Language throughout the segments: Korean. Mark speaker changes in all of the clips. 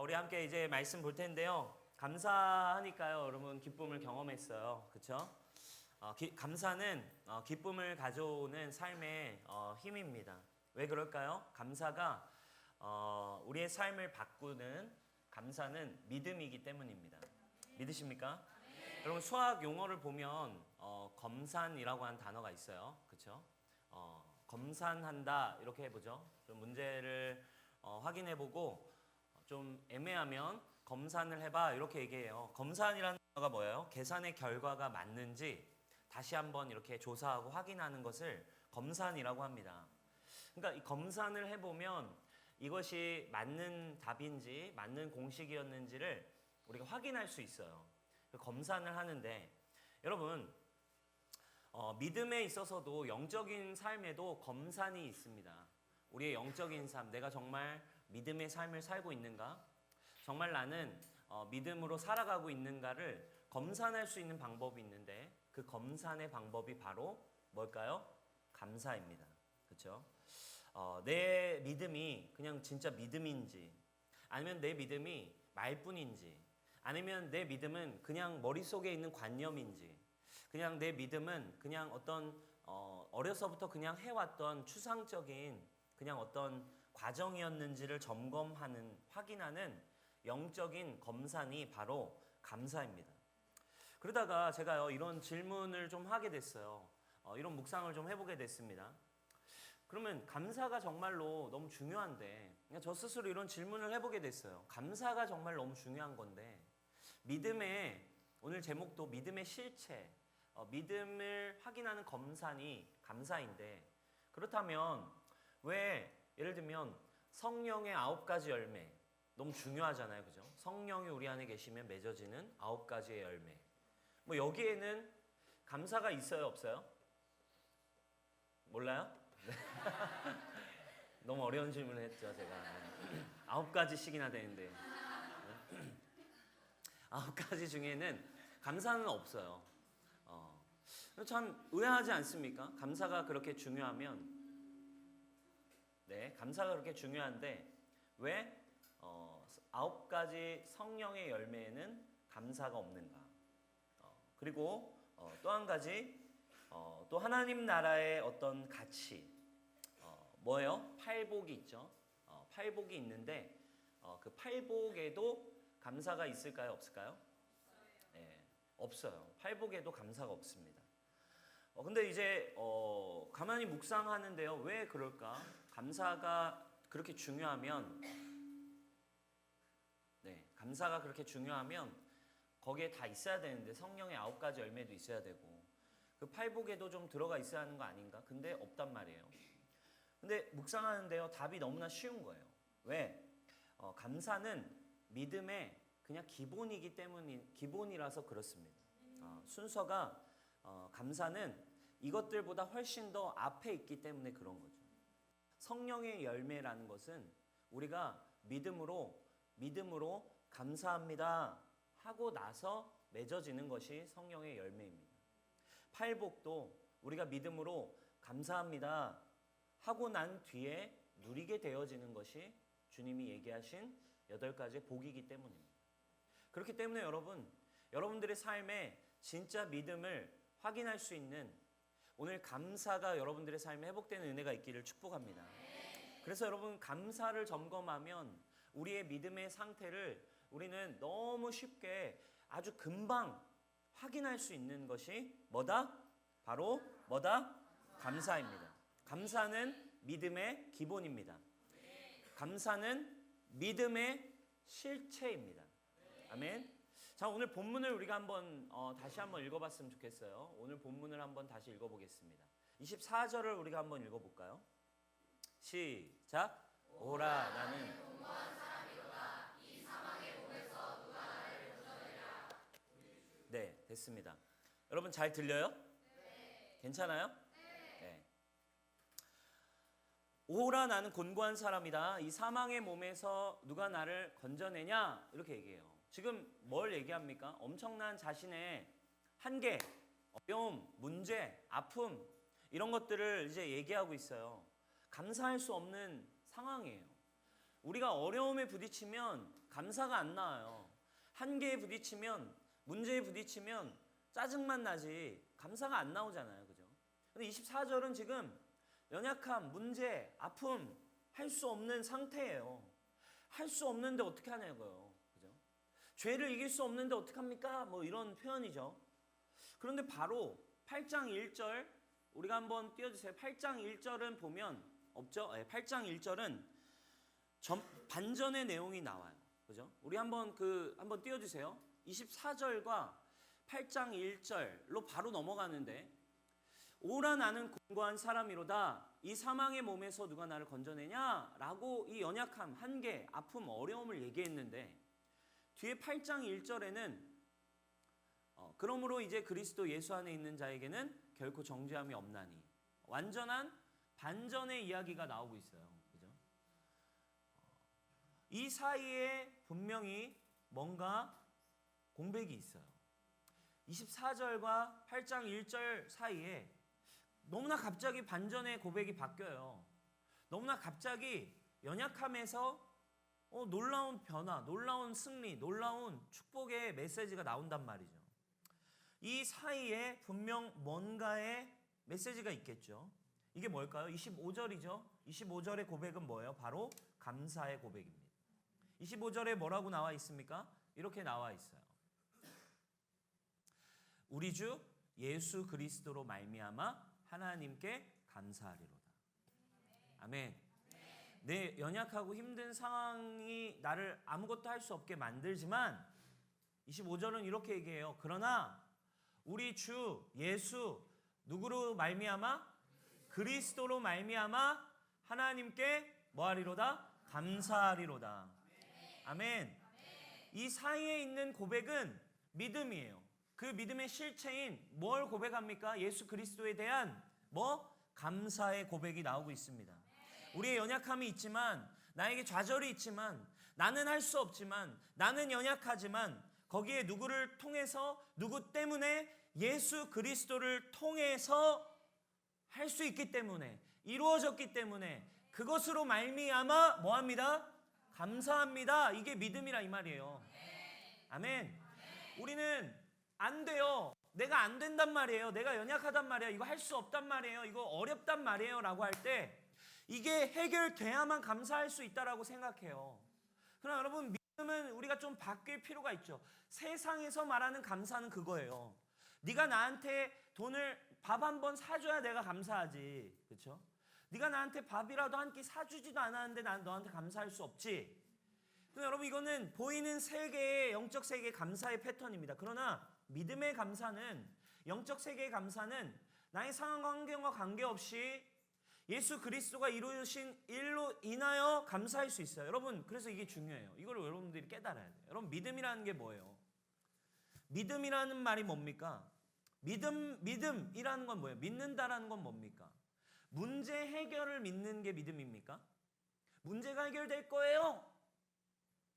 Speaker 1: 우리 함께 이제 말씀 볼 텐데요. 감사하니까요, 여러분 기쁨을 경험했어요. 그렇죠? 감사는 기쁨을 가져오는 삶의 힘입니다. 왜 그럴까요? 감사가 우리의 삶을 바꾸는 감사는 믿음이기 때문입니다. 믿으십니까? 여러분 수학 용어를 보면 검산이라고 하는 단어가 있어요. 그렇죠? 검산한다 이렇게 해보죠. 좀 문제를 확인해보고 좀 애매하면 검산을 해봐 이렇게 얘기해요. 검산이라는 단어가 뭐예요? 계산의 결과가 맞는지 다시 한번 이렇게 조사하고 확인하는 것을 검산이라고 합니다. 그러니까 이 검산을 해보면 이것이 맞는 답인지 맞는 공식이었는지를 우리가 확인할 수 있어요. 검산을 하는데 여러분 믿음에 있어서도 영적인 삶에도 검산이 있습니다. 우리의 영적인 삶, 내가 정말 믿음의 삶을 살고 있는가? 정말 나는 믿음으로 살아가고 있는가를 검산할 수 있는 방법이 있는데 그 검산의 방법이 바로 뭘까요? 감사입니다. 그렇죠? 내 믿음이 그냥 진짜 믿음인지 아니면 내 믿음이 말뿐인지 아니면 내 믿음은 그냥 머릿속에 있는 관념인지 그냥 내 믿음은 그냥 어떤 어려서부터 그냥 해왔던 추상적인 그냥 어떤 과정이었는지를 점검하는 확인하는 영적인 검산이 바로 감사입니다. 그러다가 제가 이런 질문을 좀 하게 됐어요. 이런 묵상을 좀 해보게 됐습니다. 그러면 감사가 정말로 너무 중요한데 그냥 저 스스로 이런 질문을 해보게 됐어요. 감사가 정말 너무 중요한 건데 믿음의 오늘 제목도 믿음의 실체 믿음을 확인하는 검산이 감사인데 그렇다면 왜 예를 들면 성령의 9가지 열매 너무 중요하잖아요. 그죠? 성령이 우리 안에 계시면 맺어지는 9가지의 열매 뭐 여기에는 감사가 있어요? 없어요? 몰라요? 너무 어려운 질문을 했죠 제가. 9가지씩이나 되는데 9가지 중에는 감사는 없어요. 참 의아하지 않습니까? 감사가 그렇게 중요하면 감사가 그렇게 중요한데 왜 9가지 성령의 열매에는 감사가 없는가? 그리고 또 한 가지 또 하나님 나라의 어떤 가치 뭐예요? 팔복이 있죠. 팔복이 있는데 그 팔복에도 감사가 있을까요? 없을까요? 네, 없어요. 팔복에도 감사가 없습니다. 근데 이제 가만히 묵상하는데요. 왜 그럴까? 감사가 그렇게 중요하면 감사가 그렇게 중요하면 거기에 다 있어야 되는데 성령의 9가지 열매도 있어야 되고 그 팔복에도 좀 들어가 있어야 하는 거 아닌가? 근데 없단 말이에요. 근데 묵상하는데요. 답이 너무나 쉬운 거예요. 왜? 감사는 믿음의 그냥 기본이라서 그렇습니다. 순서가 감사는 이것들보다 훨씬 더 앞에 있기 때문에 그런 거죠. 성령의 열매라는 것은 우리가 믿음으로 감사합니다 하고 나서 맺어지는 것이 성령의 열매입니다. 팔복도 우리가 믿음으로 감사합니다 하고 난 뒤에 누리게 되어지는 것이 주님이 얘기하신 8가지의 복이기 때문입니다. 그렇기 때문에 여러분들의 삶에 진짜 믿음을 확인할 수 있는 오늘 감사가 여러분들의 삶에 회복되는 은혜가 있기를 축복합니다. 그래서 여러분 감사를 점검하면 우리의 믿음의 상태를 우리는 너무 쉽게 아주 금방 확인할 수 있는 것이 뭐다? 바로 뭐다? 감사입니다. 감사는 믿음의 기본입니다. 감사는 믿음의 실체입니다. 아멘. 자, 오늘 본문을 우리가 다시 한번 읽어봤으면 좋겠어요. 오늘 본문을 한번 다시 읽어보겠습니다. 24절을 우리가 한번 읽어볼까요? 시작. 오라 나는 네, 됐습니다. 여러분 잘 들려요? 네. 괜찮아요? 네. 오호라 나는 곤고한 사람이다. 이 사망의 몸에서 누가 나를 건져내냐? 이렇게 얘기해요. 지금 뭘 얘기합니까? 엄청난 자신의 한계, 어려움, 문제, 아픔 이런 것들을 이제 얘기하고 있어요. 감사할 수 없는 상황이에요. 우리가 어려움에 부딪히면 감사가 안 나와요. 한계에 부딪히면, 문제에 부딪히면 짜증만 나지 감사가 안 나오잖아요. 그죠? 근데 24절은 지금 연약함, 문제, 아픔 할 수 없는 상태예요. 할 수 없는데 어떻게 하냐고요. 그죠? 죄를 이길 수 없는데 어떡합니까? 뭐 이런 표현이죠. 그런데 바로 8장 1절 우리가 한번 띄워주세요. 8장 1절은 보면 없죠? 8장 1절은 반전의 내용이 나와요. 그죠? 우리 한번 한번 띄워주세요. 24절과 8장 1절로 바로 넘어가는데, 오라 나는 곤고한 사람이로다. 이 사망의 몸에서 누가 나를 건져내냐? 라고 이 연약함, 한계, 아픔, 어려움을 얘기했는데, 뒤에 8장 1절에는 그러므로 이제 그리스도 예수 안에 있는 자에게는 결코 정죄함이 없나니, 완전한 반전의 이야기가 나오고 있어요. 그죠? 이 사이에 분명히 뭔가 공백이 있어요. 24절과 8장 1절 사이에 너무나 갑자기 반전의 고백이 바뀌어요. 너무나 갑자기 연약함에서 놀라운 변화, 놀라운 승리, 놀라운 축복의 메시지가 나온단 말이죠. 이 사이에 분명 뭔가의 메시지가 있겠죠. 이게 뭘까요? 25절이죠. 25절의 고백은 뭐예요? 바로 감사의 고백입니다. 25절에 뭐라고 나와 있습니까? 이렇게 나와 있어요. 우리 주 예수 그리스도로 말미암아 하나님께 감사하리로다. 아멘. 내 연약하고 힘든 상황이 나를 아무것도 할 수 없게 만들지만 25절은 이렇게 얘기해요. 그러나 우리 주 예수 누구로 말미암아? 그리스도로 말미암아 하나님께 뭐하리로다? 감사하리로다. 아멘. 이 사이에 있는 고백은 믿음이에요. 그 믿음의 실체인 뭘 고백합니까? 예수 그리스도에 대한 감사의 고백이 나오고 있습니다. 우리의 연약함이 있지만, 나에게 좌절이 있지만, 나는 할 수 없지만, 나는 연약하지만, 거기에 누구를 통해서, 누구 때문에, 예수 그리스도를 통해서 할 수 있기 때문에, 이루어졌기 때문에, 그것으로 말미암아 뭐합니다? 감사합니다. 이게 믿음이라 이 말이에요. 아멘. 우리는 안 돼요. 내가 안 된단 말이에요. 내가 연약하단 말이에요. 이거 할 수 없단 말이에요. 이거 어렵단 말이에요. 라고 할 때 이게 해결돼야만 감사할 수 있다라고 생각해요. 그러나 여러분, 믿음은 우리가 좀 바뀔 필요가 있죠. 세상에서 말하는 감사는 그거예요. 네가 나한테 밥 한 번 사줘야 내가 감사하지. 그렇죠? 네가 나한테 밥이라도 한 끼 사주지도 않았는데 난 너한테 감사할 수 없지. 그러나 여러분, 이거는 보이는 세계의 영적 세계의 감사의 패턴입니다. 그러나 믿음의 감사는, 영적 세계의 감사는 나의 상황 환경과 관계없이 예수 그리스도가 이루신 일로 인하여 감사할 수 있어요. 여러분, 그래서 이게 중요해요. 이걸 여러분들이 깨달아야 돼요. 여러분, 믿음이라는 게 뭐예요? 믿음이라는 말이 뭡니까? 믿음이라는 건 뭐예요? 믿는다라는 건 뭡니까? 문제 해결을 믿는 게 믿음입니까? 문제가 해결될 거예요.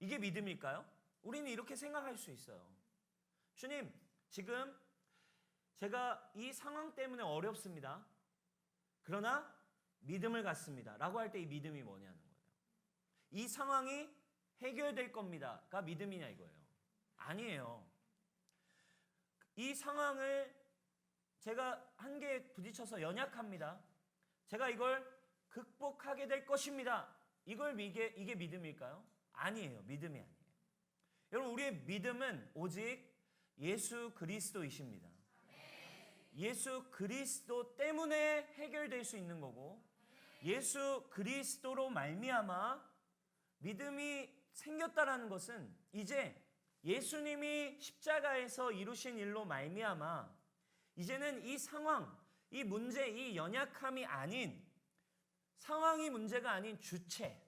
Speaker 1: 이게 믿음일까요? 우리는 이렇게 생각할 수 있어요. 주님, 지금 제가 이 상황 때문에 어렵습니다. 그러나 믿음을 갖습니다. 라고 할 때 이 믿음이 뭐냐는 거예요. 이 상황이 해결될 겁니다가 믿음이냐 이거예요. 아니에요. 이 상황을 제가 한계에 부딪혀서 연약합니다. 제가 이걸 극복하게 될 것입니다. 이게 믿음일까요? 아니에요. 믿음이 아니에요. 여러분, 우리의 믿음은 오직 예수 그리스도이십니다. 예수 그리스도 때문에 해결될 수 있는 거고, 예수 그리스도로 말미암아 믿음이 생겼다라는 것은 이제 예수님이 십자가에서 이루신 일로 말미암아 이제는 이 상황, 이 문제, 이 연약함이 아닌, 상황이 문제가 아닌 주체,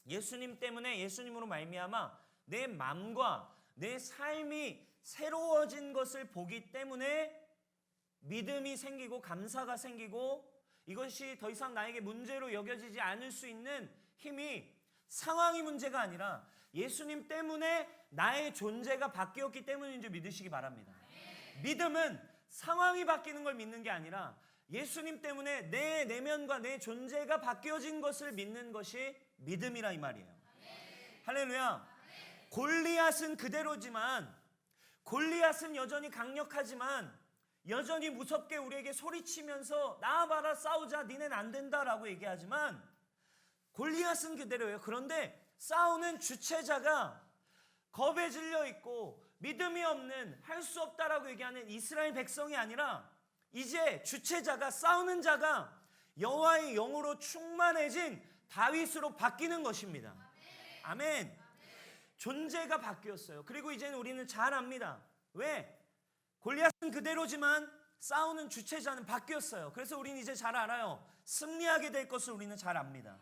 Speaker 1: 예수님 때문에, 예수님으로 말미암아 내 마음과 내 삶이 새로워진 것을 보기 때문에 믿음이 생기고 감사가 생기고, 이것이 더 이상 나에게 문제로 여겨지지 않을 수 있는 힘이 상황이 문제가 아니라 예수님 때문에 나의 존재가 바뀌었기 때문인 줄 믿으시기 바랍니다. 믿음은 상황이 바뀌는 걸 믿는 게 아니라 예수님 때문에 내 내면과 내 존재가 바뀌어진 것을 믿는 것이 믿음이라 이 말이에요. 할렐루야. 골리앗은 그대로지만, 골리앗은 여전히 강력하지만 여전히 무섭게 우리에게 소리치면서 나와봐라 싸우자 니넨 안 된다라고 얘기하지만 골리앗은 그대로예요. 그런데 싸우는 주체자가 겁에 질려 있고 믿음이 없는, 할 수 없다라고 얘기하는 이스라엘 백성이 아니라 이제 주체자가, 싸우는 자가 여호와의 영으로 충만해진 다윗으로 바뀌는 것입니다. 아멘. 존재가 바뀌었어요. 그리고 이제는 우리는 잘 압니다. 왜? 골리앗은 그대로지만 싸우는 주체자는 바뀌었어요. 그래서 우리는 이제 잘 알아요. 승리하게 될 것을 우리는 잘 압니다.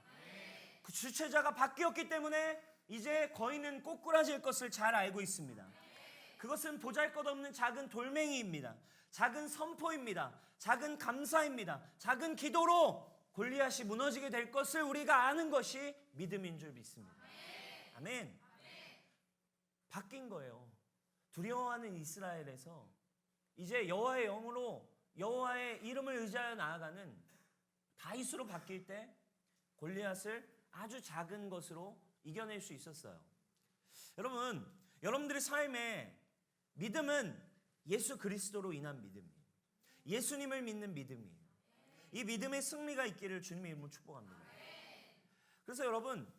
Speaker 1: 그 주체자가 바뀌었기 때문에 이제 거인은 꼬꾸라질 것을 잘 알고 있습니다. 그것은 보잘것없는 작은 돌멩이입니다. 작은 선포입니다. 작은 감사입니다. 작은 기도로 골리앗이 무너지게 될 것을 우리가 아는 것이 믿음인 줄 믿습니다. 아멘. 바뀐 거예요. 두려워하는 이스라엘에서 이제 여호와의 영으로 여호와의 이름을 의지하여 나아가는 다윗으로 바뀔 때 골리앗을 아주 작은 것으로 이겨낼 수 있었어요. 여러분, 여러분들의 삶에 믿음은 예수 그리스도로 인한 믿음이에요. 예수님을 믿는 믿음이에요. 이 믿음의 승리가 있기를 주님의 이름으로 축복합니다. 그래서 여러분,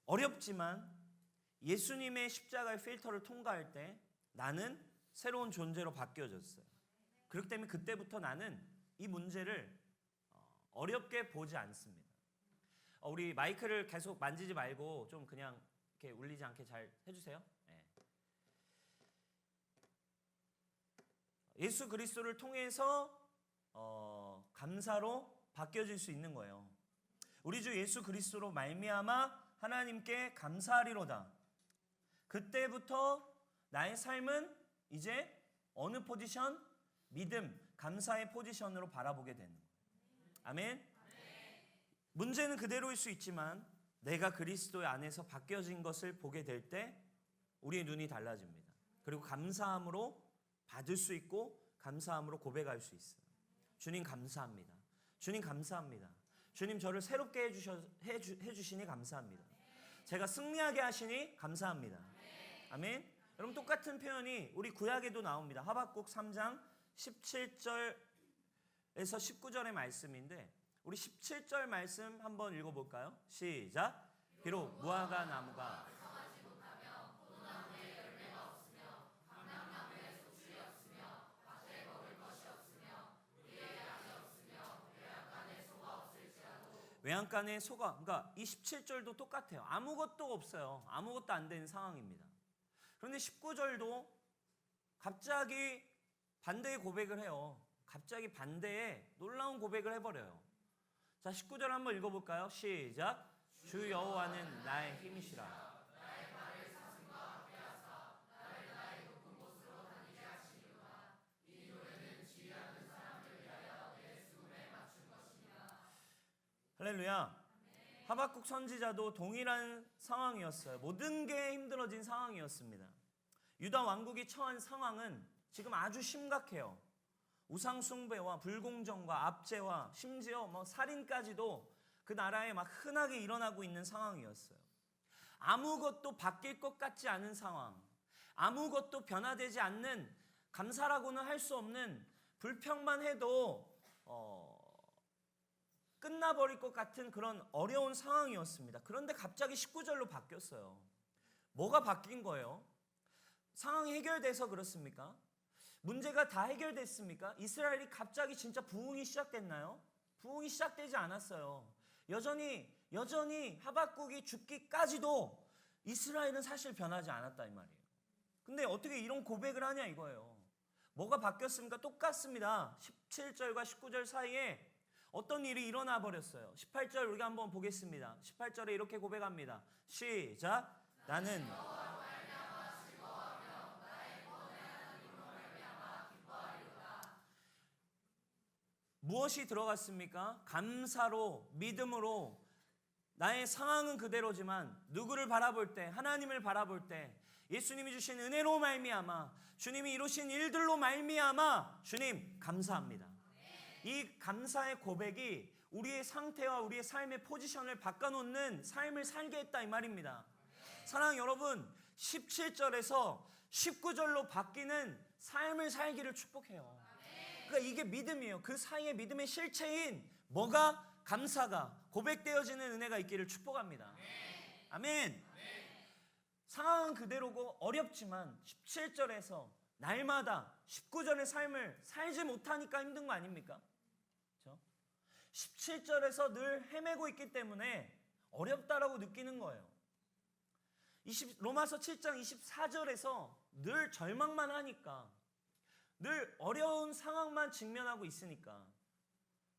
Speaker 1: 어렵지만 예수님의 십자가의 필터를 통과할 때 나는 새로운 존재로 바뀌어졌어요. 그렇기 때문에 그때부터 나는 이 문제를 어렵게 보지 않습니다. 우리 마이크를 계속 만지지 말고 좀 그냥 이렇게 울리지 않게 잘 해주세요. 네. 예수 그리스도를 통해서 감사로 바뀌어질 수 있는 거예요. 우리 주 예수 그리스도로 말미암아 하나님께 감사하리로다. 그때부터 나의 삶은 이제 어느 포지션? 믿음, 감사의 포지션으로 바라보게 되는 거예요. 아멘. 문제는 그대로일 수 있지만 내가 그리스도 안에서 바뀌어진 것을 보게 될 때 우리의 눈이 달라집니다. 그리고 감사함으로 받을 수 있고 감사함으로 고백할 수 있어요. 주님 감사합니다. 주님 감사합니다. 주님 저를 새롭게 해주시니 감사합니다. 제가 승리하게 하시니 감사합니다. 아멘. 여러분, 똑같은 표현이 우리 구약에도 나옵니다. 하박국 3장 17절에서 19절의 말씀인데 우리 17절 말씀 한번 읽어볼까요? 시작. 비록 무화과 나무가 외양간에 소가, 그러니까 이 17절도 똑같아요. 아무것도 없어요. 아무것도 안 되는 상황입니다. 그런데 19절도 갑자기 반대의 고백을 해요. 갑자기 반대의 놀라운 고백을 해버려요. 자, 19절 한번 읽어볼까요? 시작. 주 여호와는 나의 힘이시라. 할렐루야. 하박국 선지자도 동일한 상황이었어요. 모든 게 힘들어진 상황이었습니다. 유다 왕국이 처한 상황은 지금 아주 심각해요. 우상 숭배와 불공정과 압제와 심지어 살인까지도 그 나라에 막 흔하게 일어나고 있는 상황이었어요. 아무것도 바뀔 것 같지 않은 상황, 아무것도 변화되지 않는, 감사라고는 할 수 없는, 불평만 해도 끝나버릴 것 같은 그런 어려운 상황이었습니다. 그런데 갑자기 19절로 바뀌었어요. 뭐가 바뀐 거예요? 상황이 해결돼서 그렇습니까? 문제가 다 해결됐습니까? 이스라엘이 갑자기 진짜 부흥이 시작됐나요? 부흥이 시작되지 않았어요. 여전히 하박국이 죽기까지도 이스라엘은 사실 변하지 않았다 이 말이에요. 근데 어떻게 이런 고백을 하냐 이거예요. 뭐가 바뀌었습니까? 똑같습니다. 17절과 19절 사이에 어떤 일이 일어나 버렸어요. 18절 우리가 한번 보겠습니다. 18절에 이렇게 고백합니다. 시작. 나는 무엇이 들어갔습니까? 감사로, 믿음으로. 나의 상황은 그대로지만 누구를 바라볼 때, 하나님을 바라볼 때, 예수님이 주신 은혜로 말미암아, 주님이 이루신 일들로 말미암아 주님 감사합니다. 이 감사의 고백이 우리의 상태와 우리의 삶의 포지션을 바꿔놓는 삶을 살게 했다 이 말입니다. 사랑하는 여러분, 17절에서 19절로 바뀌는 삶을 살기를 축복해요. 그러니까 이게 믿음이에요. 그 사이에 믿음의 실체인 뭐가? 감사가 고백되어지는 은혜가 있기를 축복합니다. 아멘. 상황은 그대로고 어렵지만 17절에서 날마다 19절의 삶을 살지 못하니까 힘든 거 아닙니까? 그렇죠? 17절에서 늘 헤매고 있기 때문에 어렵다라고 느끼는 거예요. 로마서 7장 24절에서 늘 절망만 하니까, 늘 어려운 상황만 직면하고 있으니까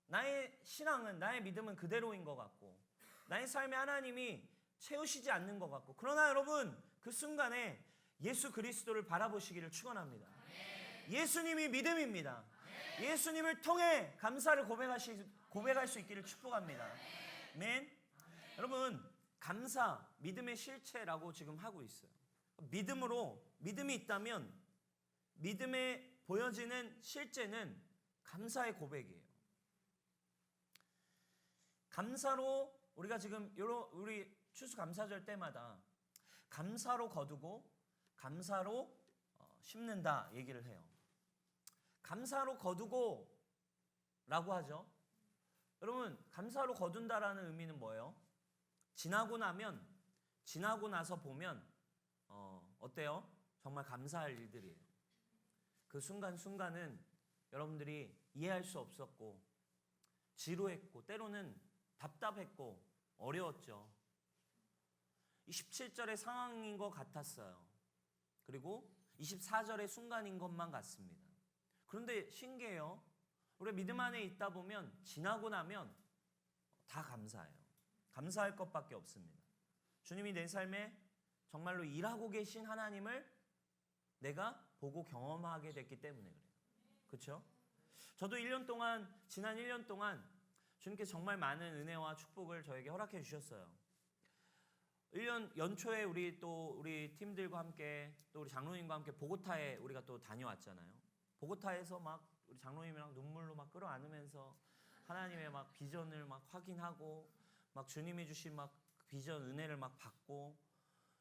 Speaker 1: 나의 신앙은, 나의 믿음은 그대로인 것 같고 나의 삶에 하나님이 채우시지 않는 것 같고, 그러나 여러분 그 순간에 예수 그리스도를 바라보시기를 축원합니다. 예수님이 믿음입니다. 예수님을 통해 감사를 고백할 수 있기를 축복합니다. 아멘. 여러분, 감사, 믿음의 실체라고 지금 하고 있어요. 믿음이 있다면 믿음에 보여지는 실제는 감사의 고백이에요. 감사로 우리가 지금 우리 추수감사절 때마다 감사로 거두고 감사로 심는다 얘기를 해요. 감사로 거두고 라고 하죠. 여러분, 감사로 거둔다라는 의미는 뭐예요? 지나고 나서 보면 어때요? 정말 감사할 일들이에요. 그 순간순간은 여러분들이 이해할 수 없었고 지루했고 때로는 답답했고 어려웠죠. 17절의 상황인 것 같았어요. 그리고 24절의 순간인 것만 같습니다. 그런데 신기해요. 우리 믿음 안에 있다 보면 지나고 나면 다 감사해요. 감사할 것밖에 없습니다. 주님이 내 삶에 정말로 일하고 계신 하나님을 내가 보고 경험하게 됐기 때문에 그래요. 그렇죠? 저도 지난 1년 동안 주님께서 정말 많은 은혜와 축복을 저에게 허락해 주셨어요. 1년 연초에 우리 팀들과 함께 또 우리 장로님과 함께 보고타에 우리가 또 다녀왔잖아요. 보고타에서 막 우리 장로님이랑 눈물로 막 끌어안으면서 하나님의 막 비전을 막 확인하고 막 주님이 주신 막 비전 은혜를 막 받고,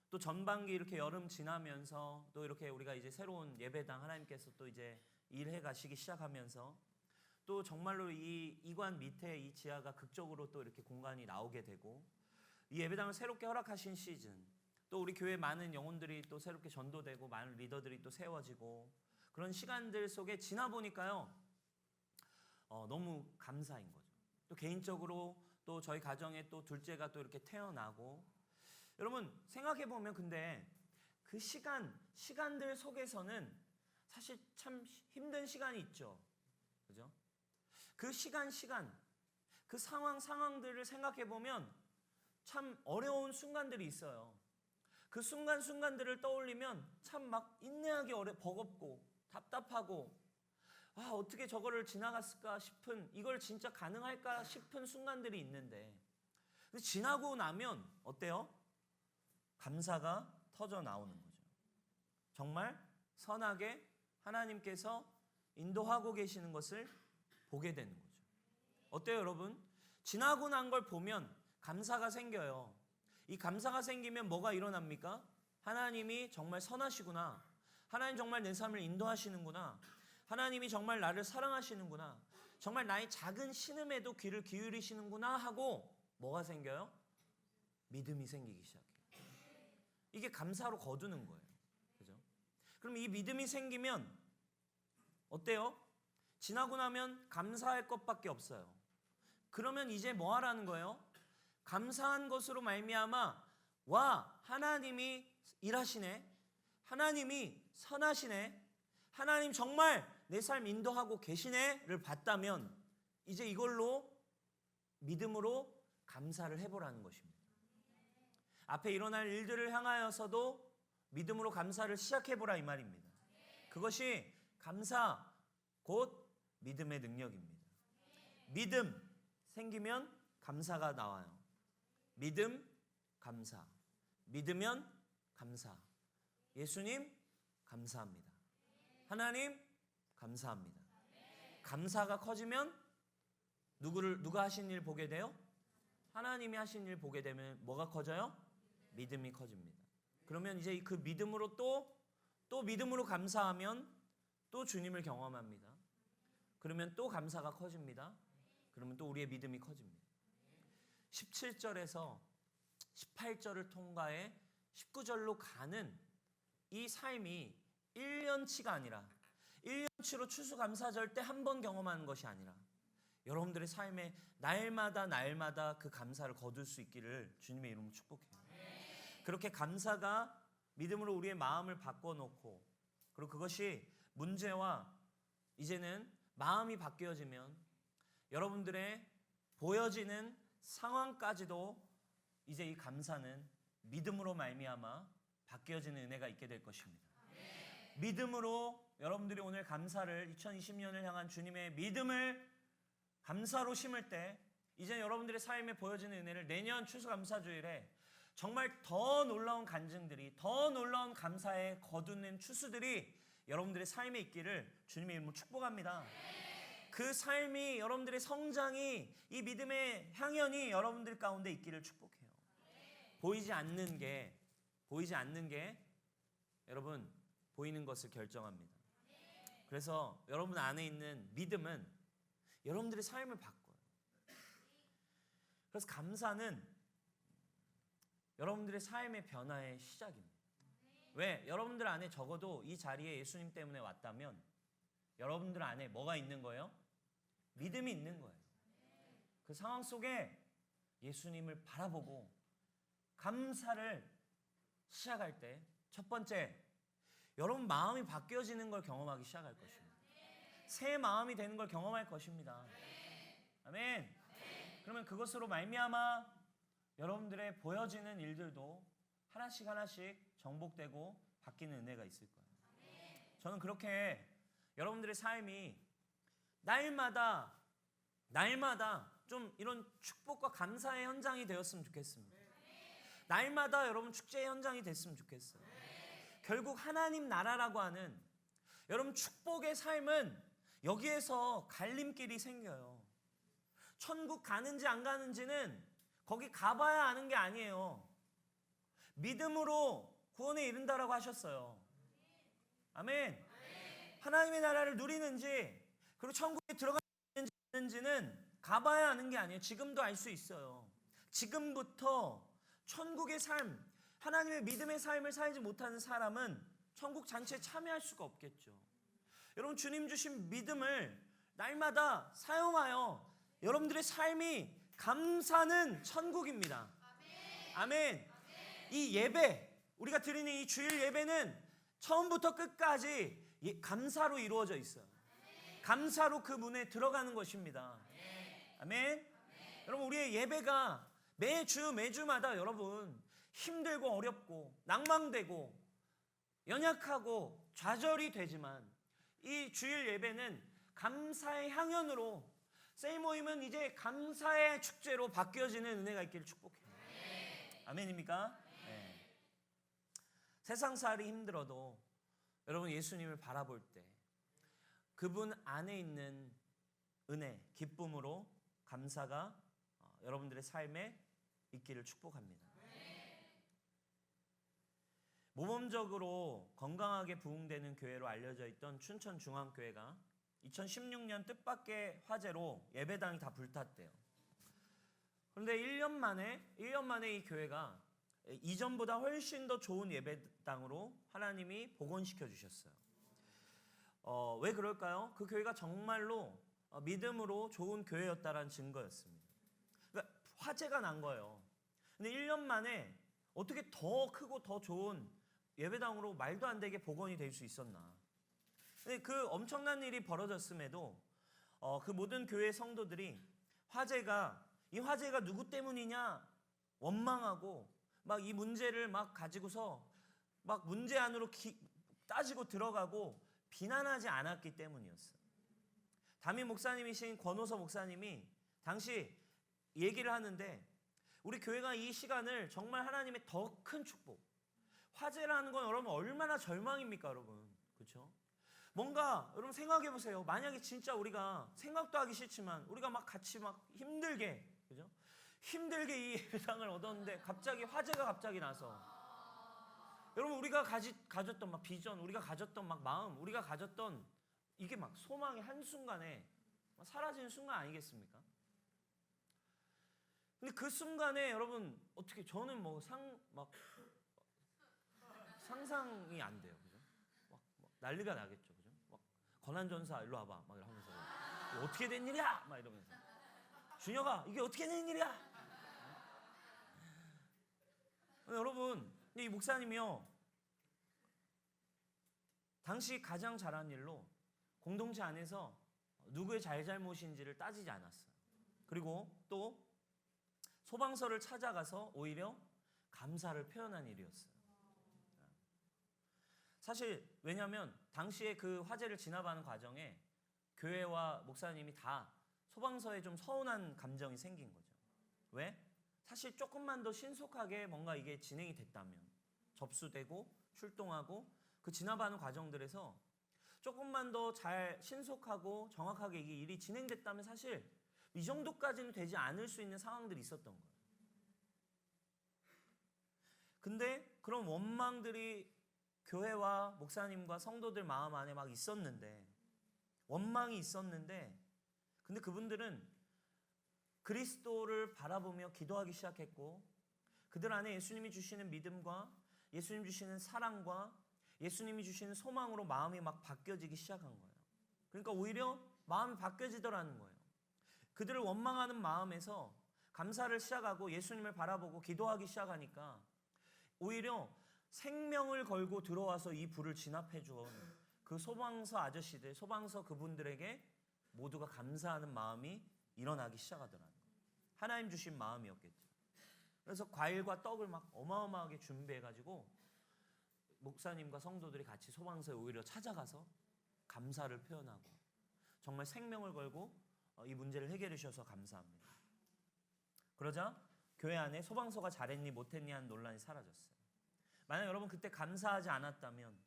Speaker 1: 또 전반기 이렇게 여름 지나면서 또 이렇게 우리가 이제 새로운 예배당 하나님께서 또 이제 일해 가시기 시작하면서 또 정말로 이 이관 밑에 이 지하가 극적으로 또 이렇게 공간이 나오게 되고, 이 예배당을 새롭게 허락하신 시즌, 또 우리 교회 많은 영혼들이 또 새롭게 전도되고 많은 리더들이 또 세워지고, 그런 시간들 속에 지나 보니까요 너무 감사인 거죠. 또 개인적으로 또 저희 가정에 또 둘째가 또 이렇게 태어나고, 여러분 생각해 보면 근데 그 시간들 속에서는 사실 참 힘든 시간이 있죠. 그죠? 그 시간 그 상황들을 생각해 보면 참 어려운 순간들이 있어요. 그 순간들을 떠올리면 참 막 인내하기 버겁고 답답하고, 어떻게 저거를 지나갔을까 싶은, 이걸 진짜 가능할까 싶은 순간들이 있는데, 지나고 나면 어때요? 감사가 터져 나오는 거죠. 정말 선하게 하나님께서 인도하고 계시는 것을 보게 되는 거죠. 어때요, 여러분? 지나고 난 걸 보면 감사가 생겨요. 이 감사가 생기면 뭐가 일어납니까? 하나님이 정말 선하시구나. 하나님 정말 내 삶을 인도하시는구나. 하나님이 정말 나를 사랑하시는구나. 정말 나의 작은 신음에도 귀를 기울이시는구나 하고 뭐가 생겨요? 믿음이 생기기 시작해요. 이게 감사로 거두는 거예요. 그죠? 그럼 이 믿음이 생기면 어때요? 지나고 나면 감사할 것밖에 없어요. 그러면 이제 뭐 하라는 거예요? 감사한 것으로 말미암아 하나님이 일하시네. 하나님이 선하시네. 하나님 정말 내 삶 인도하고 계시네를 봤다면 이제 이걸로 믿음으로 감사를 해보라는 것입니다. 앞에 일어날 일들을 향하여서도 믿음으로 감사를 시작해보라 이 말입니다. 그것이 감사 곧 믿음의 능력입니다. 믿음 생기면 감사가 나와요. 믿음, 감사. 믿으면 감사. 예수님 감사합니다. 하나님 감사합니다. 감사가 커지면 누가 하신 일 보게 돼요? 하나님이 하신 일 보게 되면 뭐가 커져요? 믿음이 커집니다. 그러면 이제 그 믿음으로 또 믿음으로 감사하면 또 주님을 경험합니다. 그러면 또 감사가 커집니다. 그러면 또 우리의 믿음이 커집니다. 17절에서 18절을 통과해 19절로 가는 이 삶이 1년치가 아니라 1년치로 추수감사절 때 한 번 경험하는 것이 아니라 여러분들의 삶에 날마다 그 감사를 거둘 수 있기를 주님의 이름으로 축복해요. 그렇게 감사가 믿음으로 우리의 마음을 바꿔놓고 그리고 그것이 문제와 이제는 마음이 바뀌어지면 여러분들의 보여지는 상황까지도 이제 이 감사는 믿음으로 말미암아 바뀌어지는 은혜가 있게 될 것입니다. 믿음으로 여러분들이 오늘 감사를 2020년을 향한 주님의 믿음을 감사로 심을 때 이제 여러분들의 삶에 보여지는 은혜를 내년 추수감사주일에 정말 더 놀라운 간증들이 더 놀라운 감사에 거두는 추수들이 여러분들의 삶에 있기를 주님의 이름으로 축복합니다. 그 삶이 여러분들의 성장이 이 믿음의 향연이 여러분들 가운데 있기를 축복해요. 보이지 않는 게 여러분 보이는 것을 결정합니다. 그래서 여러분 안에 있는 믿음은 여러분들의 삶을 바꿔요. 그래서 감사는 여러분들의 삶의 변화의 시작입니다. 왜? 여러분들 안에 적어도 이 자리에 예수님 때문에 왔다면 여러분들 안에 뭐가 있는 거예요? 믿음이 있는 거예요. 그 상황 속에 예수님을 바라보고 감사를 시작할 때 첫 번째, 여러분 마음이 바뀌어지는 걸 경험하기 시작할 것입니다. 새 마음이 되는 걸 경험할 것입니다. 아멘. 그러면 그것으로 말미암아 여러분들의 보여지는 일들도 하나씩 정복되고 바뀌는 은혜가 있을 거예요. 저는 그렇게 여러분들의 삶이 날마다 좀 이런 축복과 감사의 현장이 되었으면 좋겠습니다. 날마다 여러분 축제의 현장이 됐으면 좋겠어요. 결국 하나님 나라라고 하는 여러분 축복의 삶은 여기에서 갈림길이 생겨요. 천국 가는지 안 가는지는 거기 가봐야 아는 게 아니에요. 믿음으로 구원에 이른다라고 하셨어요. 아멘. 하나님의 나라를 누리는지 그리고 천국에 들어가는지는 가봐야 아는 게 아니에요. 지금도 알 수 있어요. 지금부터 천국의 삶, 하나님의 믿음의 삶을 살지 못하는 사람은 천국 잔치에 참여할 수가 없겠죠. 여러분 주님 주신 믿음을 날마다 사용하여 여러분들의 삶이 감사는 천국입니다. 아멘. 이 예배, 우리가 드리는 이 주일 예배는 처음부터 끝까지 감사로 이루어져 있어요. 감사로 그 문에 들어가는 것입니다. 아멘. 여러분 우리의 예배가 매주마다 여러분 힘들고 어렵고 낭망되고 연약하고 좌절이 되지만 이 주일 예배는 감사의 향연으로 셀 모임은 이제 감사의 축제로 바뀌어지는 은혜가 있기를 축복해요. 아멘입니까? 네. 세상살이 힘들어도 여러분 예수님을 바라볼 때 그분 안에 있는 은혜, 기쁨으로 감사가 여러분들의 삶에 있기를 축복합니다. 모범적으로 건강하게 부흥되는 교회로 알려져 있던 춘천중앙교회가 2016년 뜻밖의 화재로 예배당이 다 불탔대요. 그런데 1년 만에 이 교회가 이전보다 훨씬 더 좋은 예배당으로 하나님이 복원시켜 주셨어요. 왜 그럴까요? 그 교회가 정말로 믿음으로 좋은 교회였다라는 증거였습니다. 그러니까 화재가 난 거예요. 근데 1년 만에 어떻게 더 크고 더 좋은 예배당으로 말도 안 되게 복원이 될 수 있었나? 근데 그 엄청난 일이 벌어졌음에도 그 모든 교회 성도들이 이 화재가 누구 때문이냐 원망하고 막 이 문제를 막 가지고서 막 문제 안으로 따지고 들어가고 비난하지 않았기 때문이었어요. 담임 목사님이신 권호서 목사님이 당시 얘기를 하는데 우리 교회가 이 시간을 정말 하나님의 더 큰 축복, 화재라는 건 여러분 얼마나 절망입니까, 여러분? 그렇죠?
Speaker 2: 뭔가 여러분 생각해 보세요. 만약에 진짜 우리가 생각도 하기 싫지만 우리가 막 같이 막 힘들게, 그죠? 힘들게 이 예배당을 얻었는데 갑자기 화재가 갑자기 나서, 여러분 우리가 가졌던 막 비전, 우리가 가졌던 막 마음, 우리가 가졌던 이게 막 소망이 한순간에 사라지는 순간 아니겠습니까? 근데 그 순간에 여러분 어떻게, 저는 뭐 상상이 안 돼요. 그죠? 막 난리가 나겠죠. 그죠? 막 권한전사 일로 와봐. 막 이러면서 이거 어떻게 된 일이야? 막 이러면서 준혁아 이게 어떻게 된 일이야? 여러분 이 목사님이요, 당시 가장 잘한 일로 공동체 안에서 누구의 잘잘못인지를 따지지 않았어요. 그리고 또 소방서를 찾아가서 오히려 감사를 표현한 일이었어요. 사실 왜냐하면 당시에 그 화재를 진압하는 과정에 교회와 목사님이 다 소방서에 좀 서운한 감정이 생긴 거죠. 왜? 사실 조금만 더 신속하게 뭔가 이게 진행이 됐다면, 접수되고 출동하고 그 진압하는 과정들에서 조금만 더 잘 신속하고 정확하게 이게 일이 진행됐다면 사실 이 정도까지는 되지 않을 수 있는 상황들이 있었던 거예요. 근데 그런 원망들이 교회와 목사님과 성도들 마음 안에 막 있었는데, 원망이 있었는데, 근데 그분들은 그리스도를 바라보며 기도하기 시작했고, 그들 안에 예수님이 주시는 믿음과 예수님 주시는 사랑과 예수님이 주시는 소망으로 마음이 막 바뀌어지기 시작한 거예요. 그러니까 오히려 마음이 바뀌어지더라는 거예요. 그들을 원망하는 마음에서 감사를 시작하고 예수님을 바라보고 기도하기 시작하니까 오히려 생명을 걸고 들어와서 이 불을 진압해 준 그 소방서 아저씨들, 소방서 그분들에게 모두가 감사하는 마음이 일어나기 시작하더라는 거예요. 하나님 주신 마음이었겠죠. 그래서 과일과 떡을 막 어마어마하게 준비해가지고 목사님과 성도들이 같이 소방서에 오히려 찾아가서 감사를 표현하고 정말 생명을 걸고 이 문제를 해결해 주셔서 감사합니다. 그러자 교회 안에 소방서가 잘했니 못했니 하는 논란이 사라졌어요. 만약 여러분 그때 감사하지 않았다면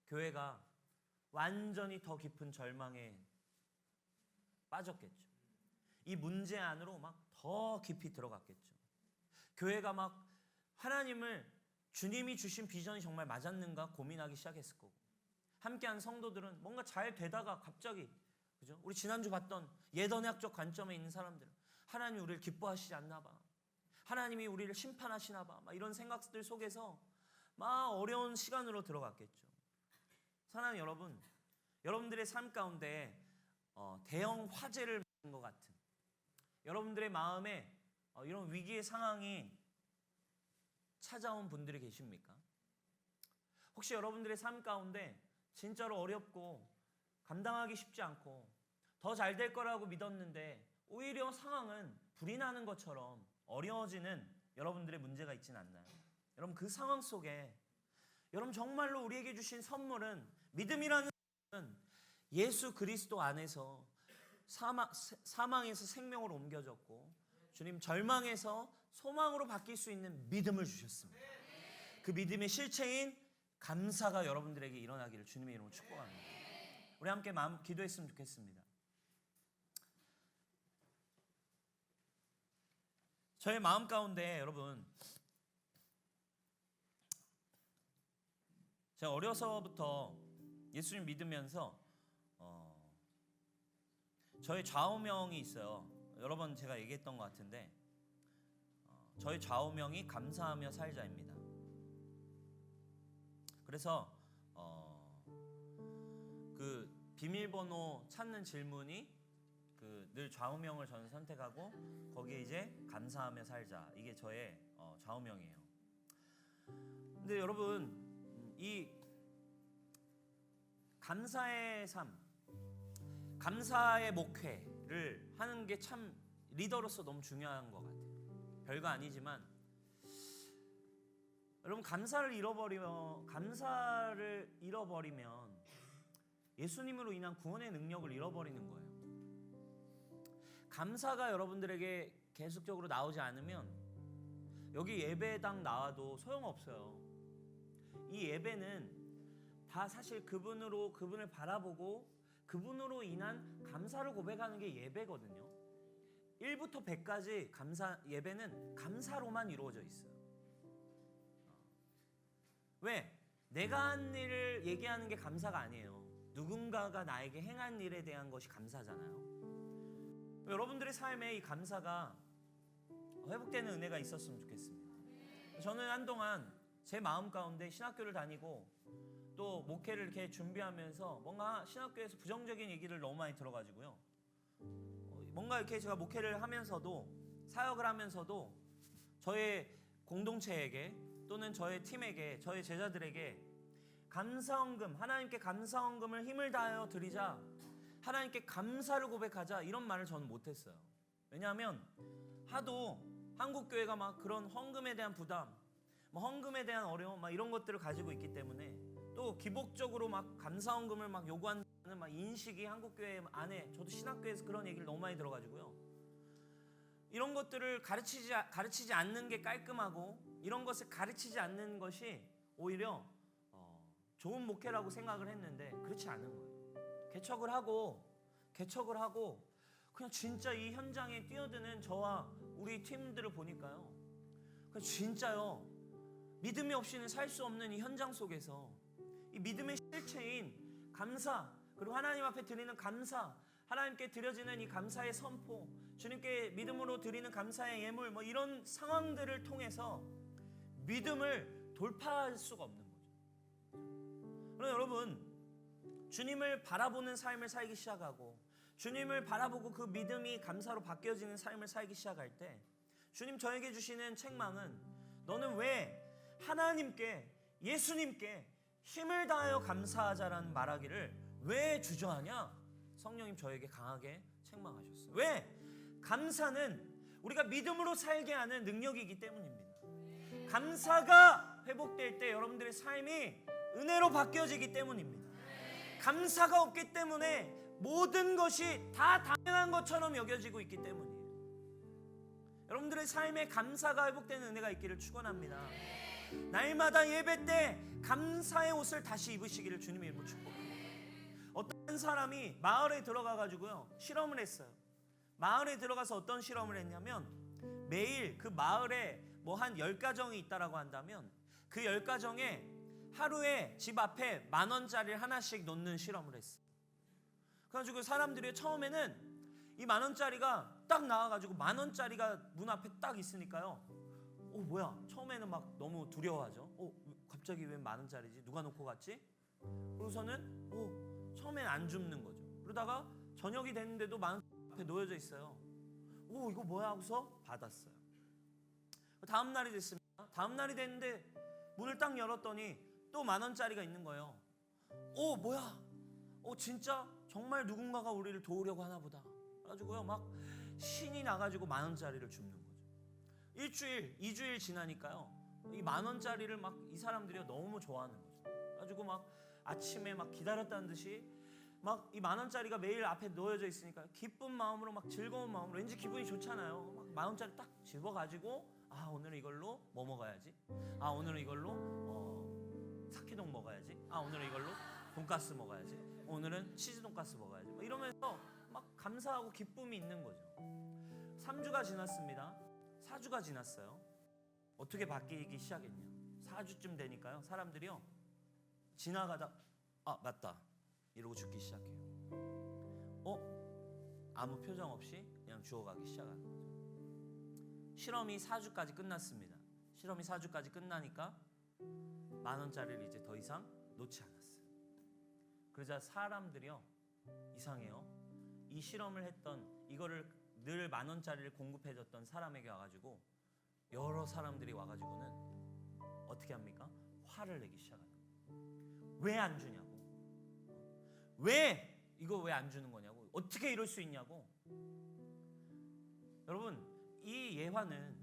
Speaker 2: 교회가 완전히 더 깊은 절망에 빠졌겠죠. 이 문제 안으로 막 더 깊이 들어갔겠죠. 교회가 막 하나님을, 주님이 주신 비전이 정말 맞았는가 고민하기 시작했을 거고, 함께한 성도들은 뭔가 잘 되다가 갑자기, 그죠? 우리 지난주 봤던 예언학적 관점에 있는 사람들은 하나님이 우리를 기뻐하시지 않나 봐, 하나님이 우리를 심판하시나 봐, 막 이런 생각들 속에서 막 어려운 시간으로 들어갔겠죠. 사랑하는 여러분, 여러분들의 삶 가운데 대형 화재를 맞은 것 같은 여러분들의 마음에 이런 위기의 상황이 찾아온 분들이 계십니까? 혹시 여러분들의 삶 가운데 진짜로 어렵고 감당하기 쉽지 않고 더 잘 될 거라고 믿었는데 오히려 상황은 불이 나는 것처럼 어려워지는 여러분들의 문제가 있진 않나요? 여러분 그 상황 속에 여러분 정말로 우리에게 주신 선물은, 믿음이라는 선물은 예수 그리스도 안에서 사망에서 생명으로 옮겨졌고 주님 절망에서 소망으로 바뀔 수 있는 믿음을 주셨습니다. 그 믿음의 실체인 감사가 여러분들에게 일어나기를 주님의 이름으로 축복합니다. 우리 함께 마음 기도했으면 좋겠습니다. 저의 마음 가운데 여러분, 제가 어려서부터 예수님 믿으면서 저의 좌우명이 있어요. 여러 번 제가 얘기했던 것 같은데 저의 좌우명이 감사하며 살자입니다. 그래서 그 비밀번호 찾는 질문이 늘 좌우명을 저는 선택하고 거기에 이제 감사하며 살자, 이게 저의 좌우명이에요. 근데 여러분 이 감사의 삶, 감사의 목회를 하는 게 참 리더로서 너무 중요한 것 같아요. 별거 아니지만 여러분 감사를 잃어버리면 예수님으로 인한 구원의 능력을 잃어버리는 거예요. 감사가 여러분들에게 계속적으로 나오지 않으면 여기 예배당 나와도 소용없어요. 이 예배는 다 사실 그분을 바라보고 그분으로 인한 감사를 고백하는 게 예배거든요. 1부터 100까지 예배는 감사로만 이루어져 있어요. 왜? 내가 한 일을 얘기하는 게 감사가 아니에요. 누군가가 나에게 행한 일에 대한 것이 감사잖아요. 여러분들의 삶에 이 감사가 회복되는 은혜가 있었으면 좋겠습니다. 저는 한동안 제 마음 가운데 신학교를 다니고 또 목회를 이렇게 준비하면서 뭔가 신학교에서 부정적인 얘기를 너무 많이 들어가지고요. 뭔가 이렇게 제가 목회를 하면서도 사역을 하면서도 저의 공동체에게 또는 저의 팀에게 저의 제자들에게 감사헌금, 하나님께 감사헌금을 힘을 다하여 드리자, 하나님께 감사를 고백하자 이런 말을 저는 못했어요. 왜냐하면 하도 한국교회가 막 그런 헌금에 대한 부담, 헌금에 대한 어려움 막 이런 것들을 가지고 있기 때문에 또 기복적으로 막 감사헌금을 막 요구하는 막 인식이 한국교회 안에, 저도 신학교에서 그런 얘기를 너무 많이 들어가지고요. 이런 것들을 가르치지 않는 게 깔끔하고 이런 것을 가르치지 않는 것이 오히려 좋은 목회라고 생각을 했는데 그렇지 않은 거예요. 개척을 하고 그냥 진짜 이 현장에 뛰어드는 저와 우리 팀들을 보니까요. 진짜요. 믿음이 없이는 살 수 없는 이 현장 속에서 이 믿음의 실체인 감사, 그리고 하나님 앞에 드리는 감사, 하나님께 드려지는 이 감사의 선포, 주님께 믿음으로 드리는 감사의 예물, 뭐 이런 상황들을 통해서 믿음을 돌파할 수가 없는 거죠. 그럼 여러분, 주님을 바라보는 삶을 살기 시작하고 주님을 바라보고 그 믿음이 감사로 바뀌어지는 삶을 살기 시작할 때 주님 저에게 주시는 책망은 너는 왜 하나님께, 예수님께 힘을 다하여 감사하자라는 말하기를 왜 주저하냐? 성령님 저에게 강하게 책망하셨어요. 왜? 감사는 우리가 믿음으로 살게 하는 능력이기 때문입니다. 감사가 회복될 때 여러분들의 삶이 은혜로 바뀌어지기 때문입니다. 감사가 없기 때문에 모든 것이 다 당연한 것처럼 여겨지고 있기 때문이에요. 여러분들의 삶에 감사가 회복되는 은혜가 있기를 축원합니다. 날마다 예배 때 감사의 옷을 다시 입으시기를 주님의 이름으로 축복합니다. 어떤 사람이 마을에 들어가가지고요 실험을 했어요. 마을에 들어가서 어떤 실험을 했냐면 매일 그 마을에 뭐 한 10가정이 있다라고 한다면 그 10가정에 하루에 집 앞에 10,000원짜리를 하나씩 놓는 실험을 했어요. 그래가지고 사람들이 처음에는 이 10,000원짜리가 딱 나와가지고 10,000원짜리가 문 앞에 딱 있으니까요. 뭐야? 처음에는 막 너무 두려워하죠. 갑자기 왜 10,000원짜리지? 누가 놓고 갔지? 그러고서는 처음엔 안 줍는 거죠. 그러다가 저녁이 됐는데도 10,000원 앞에 놓여져 있어요. 이거 뭐야? 하고서 받았어요. 다음 날이 됐습니다. 다음 날이 됐는데 문을 딱 열었더니 또 10,000원짜리가 있는 거예요. 뭐야? 진짜 정말 누군가가 우리를 도우려고 하나 보다. 그래가지고요 막 신이 나가지고 10,000원짜리를 줍는 거죠. 일주일, 2주일 지나니까요 이 10,000원짜리를 막 이 사람들이 너무 좋아하는 거죠. 그래가지고 막 아침에 막 기다렸다는 듯이 막 이 10,000원짜리가 매일 앞에 놓여져 있으니까 기쁜 마음으로 막 즐거운 마음으로 왠지 기분이 좋잖아요. 막 10,000원짜리 딱 집어가지고 오늘은 이걸로 뭐 먹어야지. 오늘은 이걸로 사키동 먹어야지. 오늘은 이걸로 돈가스 먹어야지. 오늘은 치즈 돈가스 먹어야지. 이러면서 막 감사하고 기쁨이 있는 거죠. 3주가 지났습니다. 4주가 지났어요. 어떻게 바뀌기 시작했냐? 4주쯤 되니까요 사람들이요 지나가다 맞다 이러고 죽기 시작해요. 아무 표정 없이 그냥 죽어가기 시작하는 거죠. 실험이 4주까지 끝났습니다. 실험이 4주까지 끝나니까 10,000원짜리를 이제 더 이상 놓지 않았어요. 그러자 사람들이요 이상해요. 이 실험을 했던 이거를 늘 10,000원짜리를 공급해줬던 사람에게 와가지고 여러 사람들이 와가지고는 어떻게 합니까? 화를 내기 시작하는 거예요. 왜 안 주냐고. 왜 이거 왜 안 주는 거냐고. 어떻게 이럴 수 있냐고. 여러분 이 예화는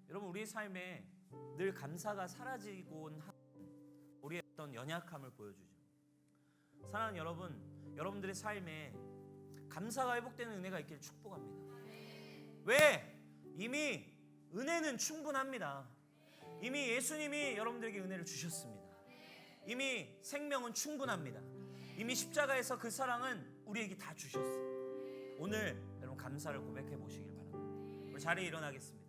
Speaker 2: 여러분 우리의 삶에 늘 감사가 사라지곤 한 우리의 어떤 연약함을 보여주죠. 사랑하는 여러분, 여러분들의 삶에 감사가 회복되는 은혜가 있기를 축복합니다. 왜? 이미 은혜는 충분합니다. 이미 예수님이 여러분들에게 은혜를 주셨습니다. 이미 생명은 충분합니다. 이미 십자가에서 그 사랑은 우리에게 다 주셨어요. 오늘 여러분 감사를 고백해 보시길 바랍니다. 우리 자리에 일어나겠습니다.